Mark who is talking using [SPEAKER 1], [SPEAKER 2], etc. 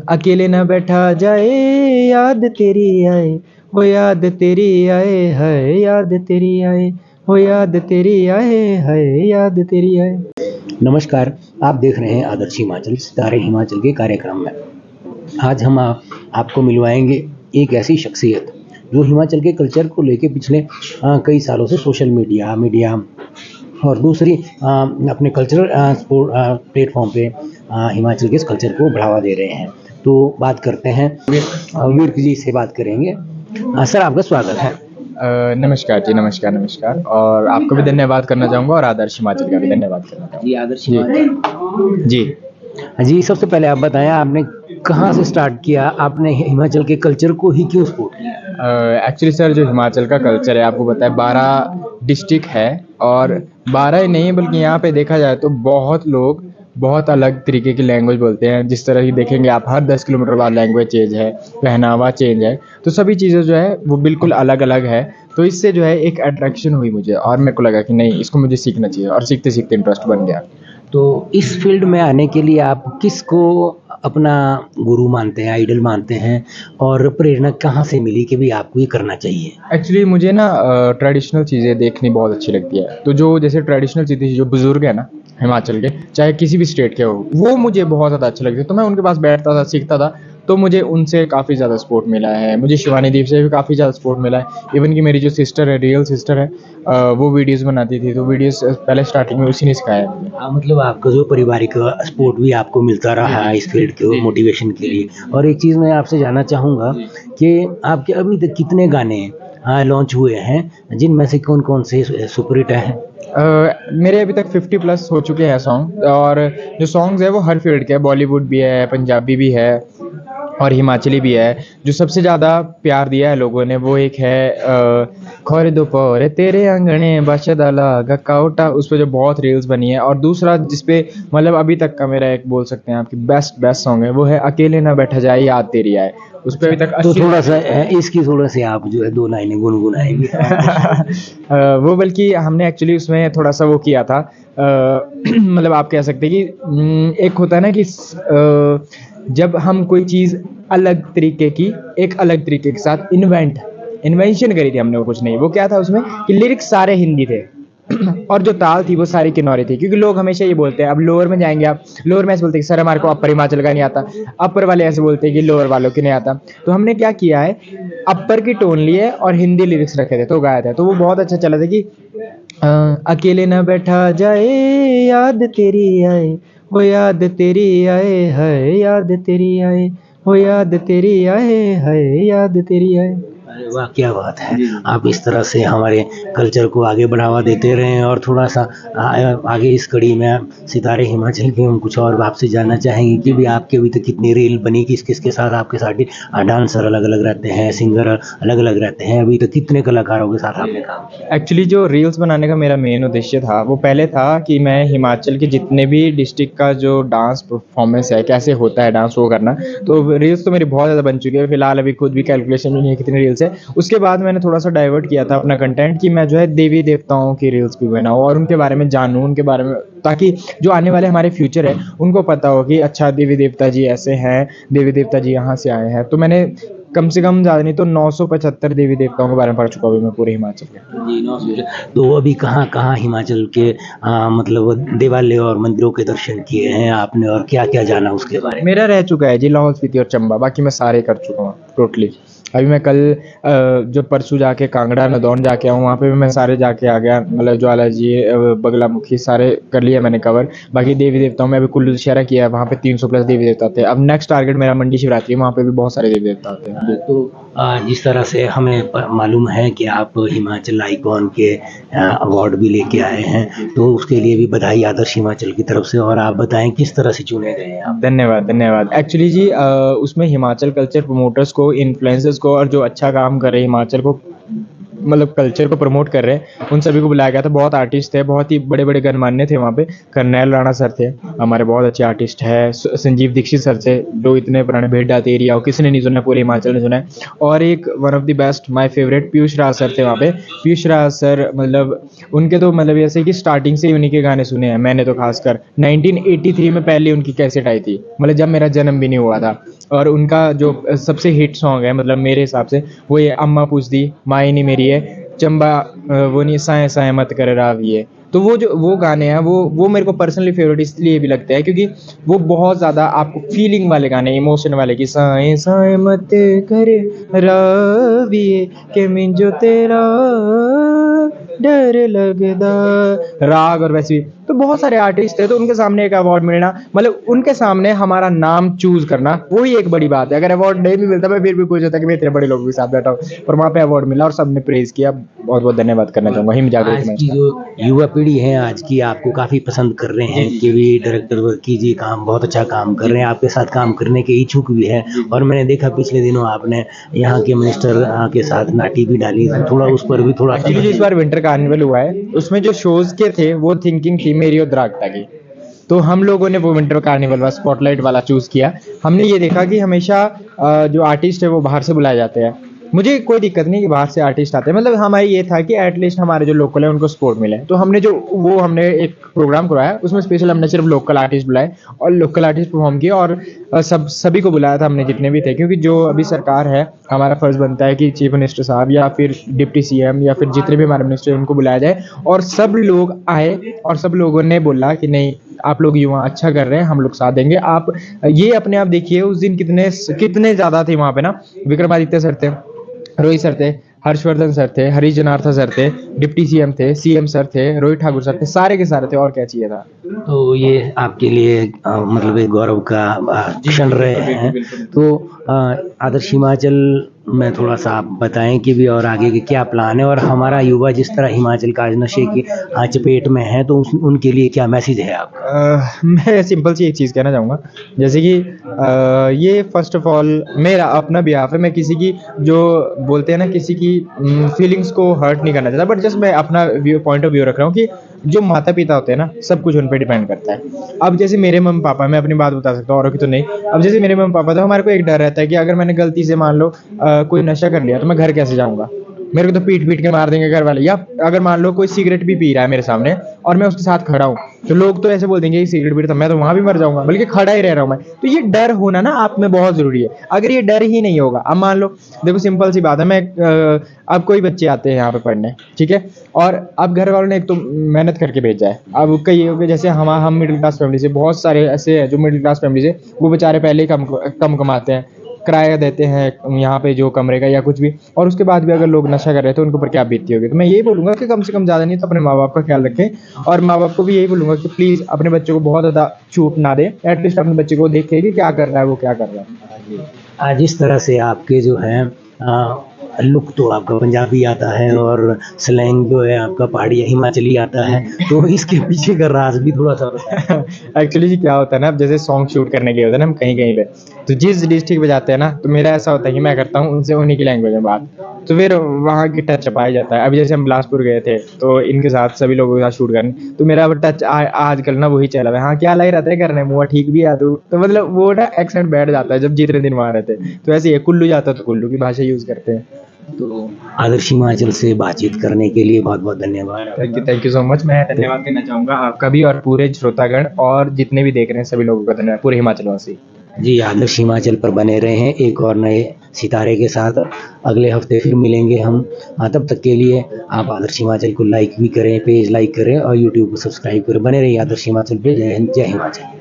[SPEAKER 1] अकेले न बैठा जाए, याद तेरी आए, वो याद तेरी आए है, याद तेरी आए, वो याद तेरी आए है, याद तेरी आए।
[SPEAKER 2] नमस्कार, आप देख रहे हैं आदर्श हिमाचल सितारे हिमाचल के कार्यक्रम में। आज हम आपको मिलवाएंगे एक ऐसी शख्सियत जो हिमाचल के कल्चर को लेके पिछले कई सालों से सोशल मीडिया और दूसरी अपने कल्चरल प्लेटफॉर्म पे हिमाचल के इस कल्चर को बढ़ावा दे रहे हैं। तो बात करते हैं वीर जी से बात करेंगे। सर, आपका स्वागत है।
[SPEAKER 1] नमस्कार जी, नमस्कार और आपको भी धन्यवाद करना चाहूँगा और आदर्श हिमाचल का भी धन्यवाद करना चाहूँगा।
[SPEAKER 2] जी, आदर्श हिमाचल
[SPEAKER 1] जी,
[SPEAKER 2] सबसे पहले आप बताएं, आपने कहाँ से स्टार्ट किया? आपने हिमाचल के कल्चर को ही क्यों सपोर्ट किया?
[SPEAKER 1] एक्चुअली सर, जो हिमाचल का कल्चर है आपको पता है 12 डिस्ट्रिक्ट है और 12 ही नहीं बल्कि यहाँ पे देखा जाए तो बहुत लोग बहुत अलग तरीके की लैंग्वेज बोलते हैं। जिस तरह की देखेंगे आप, हर 10 किलोमीटर बाद लैंग्वेज चेंज है, पहनावा चेंज है, तो सभी चीज़ें जो है वो बिल्कुल अलग अलग है। तो इससे जो है एक अट्रैक्शन हुई मुझे और मेरे को लगा कि नहीं, इसको मुझे सीखना चाहिए और सीखते सीखते इंटरेस्ट बन गया।
[SPEAKER 2] तो इस फील्ड में आने के लिए आप किसको अपना गुरु मानते हैं, आइडल मानते हैं, और प्रेरणा कहाँ से मिली कि भी आपको ये करना चाहिए?
[SPEAKER 1] एक्चुअली मुझे ना ट्रेडिशनल चीज़ें देखनी बहुत अच्छी लगती है। तो जो जैसे ट्रेडिशनल चीज़ें, जो बुज़ुर्ग है ना हिमाचल के, चाहे किसी भी स्टेट के हो, वो मुझे बहुत ज़्यादा अच्छे लगते हैं। तो मैं उनके पास बैठता था, सीखता था, तो मुझे उनसे काफ़ी ज़्यादा सपोर्ट मिला है। मुझे शिवानी दीप से भी काफ़ी ज़्यादा सपोर्ट मिला है। इवन कि मेरी जो सिस्टर है, रियल सिस्टर है, वो वीडियोज़ बनाती थी, तो वीडियोज़ पहले स्टार्टिंग में उसी ने सिखाया मुझे।
[SPEAKER 2] मतलब आपका जो पारिवारिक सपोर्ट भी आपको मिलता रहा है इस फील्ड के मोटिवेशन के लिए। और एक चीज़ मैं आपसे जानना चाहूँगा कि आपके अभी तक कितने गाने लॉन्च हुए हैं, जिनमें से कौन कौन से सुपरहिट हैं?
[SPEAKER 1] मेरे अभी तक 50 प्लस हो चुके हैं सॉन्ग, और जो सॉन्ग्स है वो हर फील्ड के है। बॉलीवुड भी है, पंजाबी भी है और हिमाचली भी है। जो सबसे ज़्यादा प्यार दिया है लोगों ने वो एक है खोरे दोपहर तेरे आंगने बादशाह गकाउटा, उस पर जो बहुत रील्स बनी है। और दूसरा जिस पे मतलब अभी तक का मेरा एक बोल सकते हैं आपकी बेस्ट सॉन्ग है, वो है अकेले ना बैठा जाए, याद तेरी आए। उस पर अभी तक
[SPEAKER 2] तो थोड़ा सा इसकी थोड़ा से आप जो है 2 लाइनें गुनगुनाएंगे?
[SPEAKER 1] वो बल्कि हमने एक्चुअली उसमें थोड़ा सा वो किया था, मतलब आप कह सकते हैं कि एक होता है ना कि जब हम कोई चीज़ अलग तरीके की, एक अलग तरीके के साथ इन्वेंशन करी थी हमने, वो कुछ नहीं, वो क्या था उसमें कि लिरिक्स सारे हिंदी थे और जो ताल थी वो सारी किन्नौरी थी। क्योंकि लोग हमेशा ये बोलते हैं, अब लोअर में जाएंगे आप, लोअर में ऐसे बोलते हैं कि सर हमारे को अपर हिमाचल का नहीं आता, अपर वाले ऐसे बोलते हैं कि लोअर वालों को नहीं आता। तो हमने क्या किया है, अपर की टोन ली है और हिंदी लिरिक्स रखे थे, तो गाया था। तो वो बहुत अच्छा चला था कि अकेले न बैठा जाए, याद तेरी आए, वो याद तेरी आए है, याद तेरी आए, वो याद तेरी आए है, याद तेरी आए।
[SPEAKER 2] अरे वाह, क्या बात है! आप इस तरह से हमारे कल्चर को आगे बढ़ावा देते रहें। और थोड़ा सा आगे इस कड़ी में सितारे हिमाचल के हम कुछ और आपसे जानना चाहेंगे कि भी आपके अभी तक कितनी रील बनी, किस किस के साथ आपके साथ डांसर अलग अलग रहते हैं, सिंगर अलग अलग रहते हैं, अभी तक कितने कलाकारों के साथ आपने काम किया?
[SPEAKER 1] एक्चुअली जो रील्स बनाने का मेरा मेन उद्देश्य था वो पहले था कि मैं हिमाचल के जितने भी डिस्ट्रिक्ट का जो डांस परफॉर्मेंस है, कैसे होता है डांस, वो करना। तो रील्स तो मेरी बहुत ज़्यादा बन चुकी है, फिलहाल अभी खुद भी कैलकुलेशन नहीं है कितनी रील्स है। उसके बाद मैंने थोड़ा सा डाइवर्ट किया था अपना कंटेंट कि मैं जो है देवी देवताओं की रील्स भी बनाऊँ और उनके बारे में जानूँ, उनके बारे में, ताकि जो आने वाले हमारे फ्यूचर है उनको पता हो कि अच्छा देवी देवता जी ऐसे हैं, देवी देवता जी यहाँ से आए हैं। तो मैंने कम से कम ज़्यादा नहीं तो 975 देवी देवताओं के बारे में पढ़ चुका हूँ मैं पूरे हिमाचल के।
[SPEAKER 2] जी, 900। तो अभी कहाँ कहाँ हिमाचल के मतलब देवालय और मंदिरों के दर्शन किए हैं आपने, और क्या क्या जाना उसके बारे में?
[SPEAKER 1] मेरा रह चुका है जी लाहौल स्पीति और चंबा, बाकी मैं सारे कर चुका हूँ टोटली। अभी मैं कल जो परसों जाके कांगड़ा नदौन जाके आऊँ, वहाँ पे भी मैं सारे जाके आ गया। मतलब ज्वाला जी, बगलामुखी सारे कर लिया मैंने कवर। बाकी देवी देवताओं में अभी कुल्लू दशहरा किया है, वहाँ पे 300 प्लस देवी देवता थे। अब नेक्स्ट टारगेट मेरा मंडी शिवरात्रि है, वहाँ पे भी बहुत सारे देवी देवता आते हैं।
[SPEAKER 2] तो जिस तरह से हमें मालूम है कि आप हिमाचल आइकॉन के अवार्ड भी लेके आए हैं, तो उसके लिए भी बधाई आदर्श हिमाचल की तरफ से। और आप बताएं किस तरह से चुने गए हैं आप?
[SPEAKER 1] धन्यवाद। एक्चुअली जी उसमें हिमाचल कल्चर प्रमोटर्स को, इन्फ्लुएंसर्स को और जो अच्छा काम कर रहे हैं हिमाचल को मतलब कल्चर को प्रमोट कर रहे हैं, उन सभी को बुलाया गया था। बहुत आर्टिस्ट थे, बहुत ही बड़े-बड़े गणमान्य थे वहाँ पे। करनैल राणा सर थे, हमारे बहुत अच्छे आर्टिस्ट हैं। संजीव दीक्षित सर थे, जो इतने पुराने भेड़ा तेरी आओ किसी ने नहीं सुना, पूरे हिमाचल ने सुना है। और एक one of the best my favourite Piyush Raj sir थे वहाँ पे। पीयूष राज सर मतलब उनके तो मतलब ऐसे कि स्टार्टिंग से ही उन्हीं के गाने सुने हैं मैंने तो खासकर। 1983 में पहली उनकी कैसेट आई थी, मतलब जब मेरा जन्म भी नहीं हुआ था। और उनका जो सबसे हिट सॉन्ग है मतलब मेरे हिसाब से वो ये अम्मा पूछदी माई नहीं मेरी है, चंबा वो नहीं साए साए मत कर राविए। तो वो जो वो गाने हैं वो मेरे को पर्सनली फेवरेट इसलिए भी लगते हैं क्योंकि वो बहुत ज़्यादा आपको फीलिंग वाले गाने, इमोशन वाले कि साए साए मत करे राविए के मिंजो तेरा डर लगदा राग। और वैसे भी तो बहुत सारे आर्टिस्ट थे, तो उनके सामने एक अवार्ड मिलना मतलब उनके सामने हमारा नाम चूज करना वही एक बड़ी बात है। अगर अवार्ड नहीं भी मिलता मैं फिर भी खुश होता कि मैं इतने बड़े लोगों के साथ बैठा हूँ, पर वहाँ पे अवार्ड मिला और सबने प्रेज किया। बहुत बहुत धन्यवाद करना चाहूँगा हिम जागृति
[SPEAKER 2] आज
[SPEAKER 1] मंच
[SPEAKER 2] की
[SPEAKER 1] का।
[SPEAKER 2] जो युवा पीढ़ी है आज की आपको काफ़ी पसंद कर रहे हैं कि भी डायरेक्टर वर्क कीजिए, काम बहुत अच्छा काम कर रहे हैं, आपके साथ काम करने के इच्छुक भी है। और मैंने देखा पिछले दिनों आपने यहाँ के मिनिस्टर के साथ नाटी भी डाली, थोड़ा उस पर भी थोड़ा
[SPEAKER 1] एक्चुअली जो इस बार विंटर कार्निवल हुआ है उसमें जो शोज के थे वो थिंकिंग थी मेरी और द्रागता की। तो हम लोगों ने वो विंटर कार्निवल वाला स्पॉटलाइट वाला चूज किया। हमने ये देखा कि हमेशा जो आर्टिस्ट है वो बाहर से बुलाए जाते हैं। मुझे कोई दिक्कत नहीं कि बाहर से आर्टिस्ट आते हैं, मतलब हमारी ये था कि एटलीस्ट हमारे जो लोकल है उनको सपोर्ट मिले। तो हमने एक प्रोग्राम करवाया, उसमें स्पेशल हमने सिर्फ लोकल आर्टिस्ट बुलाए और लोकल आर्टिस्ट परफॉर्म किए। और सभी को बुलाया था हमने जितने भी थे, क्योंकि जो अभी सरकार है हमारा फर्ज बनता है कि चीफ मिनिस्टर साहब या फिर डिप्टी सीएम या फिर जितने भी हमारे मिनिस्टर हैं उनको बुलाया जाए। और सब लोग आए और सब लोगों ने बोला कि नहीं आप लोग युवा अच्छा कर रहे हैं, हम लोग साथ देंगे। आप ये अपने आप देखिए उस दिन कितने ज़्यादा थे वहाँ पे ना। विक्रमादित्य सर थे, रोहित सर थे, हर्षवर्धन सर थे, हरीश जनार्था सर थे, डिप्टी सीएम थे, सीएम सर थे, रोहित ठाकुर सर थे, सारे के सारे थे। और क्या चाहिए था।
[SPEAKER 2] तो ये आपके लिए मतलब एक गौरव का क्षण रहे हैं। तो आदर्श हिमाचल में थोड़ा सा आप बताएं कि भी और आगे के क्या प्लान है, और हमारा युवा जिस तरह हिमाचल का आज नशे की चपेट में है तो उनके लिए क्या मैसेज है आपका?
[SPEAKER 1] मैं सिंपल सी एक चीज़ कहना चाहूँगा, जैसे कि ये फर्स्ट ऑफ ऑल मेरा अपना बिहाफ है। मैं किसी की जो बोलते हैं ना किसी की फीलिंग्स को हर्ट नहीं करना चाहता, बट जस्ट मैं अपना पॉइंट ऑफ व्यू रख रहा हूँ कि जो माता पिता होते हैं ना सब कुछ उन पर डिपेंड करता है। अब जैसे मेरे मम्मी पापा, मैं अपनी बात बता सकता हूँ औरों की तो नहीं। अब जैसे मेरे मम्मी पापा, तो हमारे को एक डर रहता है कि अगर मैंने गलती से मान लो कोई नशा कर लिया तो मैं घर कैसे जाऊँगा। मेरे को तो पीट पीट के मार देंगे घर वाले। या अगर मान लो कोई सिगरेट भी पी रहा है मेरे सामने और मैं उसके साथ खड़ा हूँ तो लोग तो ऐसे बोल देंगे कि सिगरेट पी रहा था, मैं तो वहां भी मर जाऊंगा, बल्कि खड़ा ही रह रहा हूँ मैं। तो ये डर होना ना आप में बहुत जरूरी है। अगर ये डर ही नहीं होगा, अब मान लो देखो सिंपल सी बात है, मैं अब कोई बच्चे आते हैं यहाँ पे पढ़ने, ठीक है, और अब घर वालों ने एक तो मेहनत करके भेजा है। अब कई जैसे हम मिडिल क्लास फैमिली से, बहुत सारे ऐसे हैं जो मिडिल क्लास फैमिली से वो बेचारे पहले ही कम कमाते हैं, किराया देते हैं यहाँ पे जो कमरे का या कुछ भी, और उसके बाद भी अगर लोग नशा कर रहे थे तो उनके ऊपर क्या बीतती होगी। तो मैं यही बोलूँगा कि कम से कम ज़्यादा नहीं तो अपने माँ बाप का ख्याल रखें। और माँ बाप को भी यही बोलूँगा कि प्लीज़ अपने बच्चों को बहुत ज़्यादा छूट ना दें, एटलीस्ट अपने बच्चे को देखें कि क्या कर रहा है वो क्या कर रहा है।
[SPEAKER 2] आज इस तरह से आपके जो है लुक तो आपका पंजाबी आता है और स्लैंग जो है आपका पहाड़ी हिमाचली आता है, तो इसके पीछे का राज भी थोड़ा सा
[SPEAKER 1] एक्चुअली जी क्या होता है ना, अब जैसे सॉन्ग शूट करने के होते हैं ना हम कहीं कहीं पे, तो जिस डिस्ट्रिक्ट में जाते हैं ना तो मेरा ऐसा होता है कि मैं करता हूँ उनसे उन्हीं की लैंग्वेज में बात, तो फिर वहाँ की टच पाया जाता है। अभी जैसे हम बिलासपुर गए थे तो इनके साथ सभी लोगों के साथ शूट करने, तो मेरा टच आजकल ना वही चला है। हाँ क्या लाई रहता है करने मुँह ठीक भी आ तो मतलब वो ना एक्सेंट बैठ जाता है जब जितने दिन वहाँ रहते। तो ऐसे ही कुल्लू जाता तो कुल्लू की भाषा यूज़ करते हैं।
[SPEAKER 2] तो आदर्श हिमाचल से बातचीत करने के लिए बहुत बहुत धन्यवाद।
[SPEAKER 1] Thank you so much. मैं धन्यवाद देना चाहूँगा आपका भी और पूरे श्रोतागण और जितने भी देख रहे हैं सभी लोगों का धन्यवाद, पूरे हिमाचल वासी।
[SPEAKER 2] जी, आदर्श हिमाचल पर बने रहे हैं एक और नए सितारे के साथ। अगले हफ्ते फिर मिलेंगे हम। तब तक के लिए आप आदर्श हिमाचल को लाइक भी करें, पेज लाइक करें और यूट्यूब को सब्सक्राइब करें। बने रहिए आदर्श हिमाचल पे। जय हिंद, जय हिमाचल।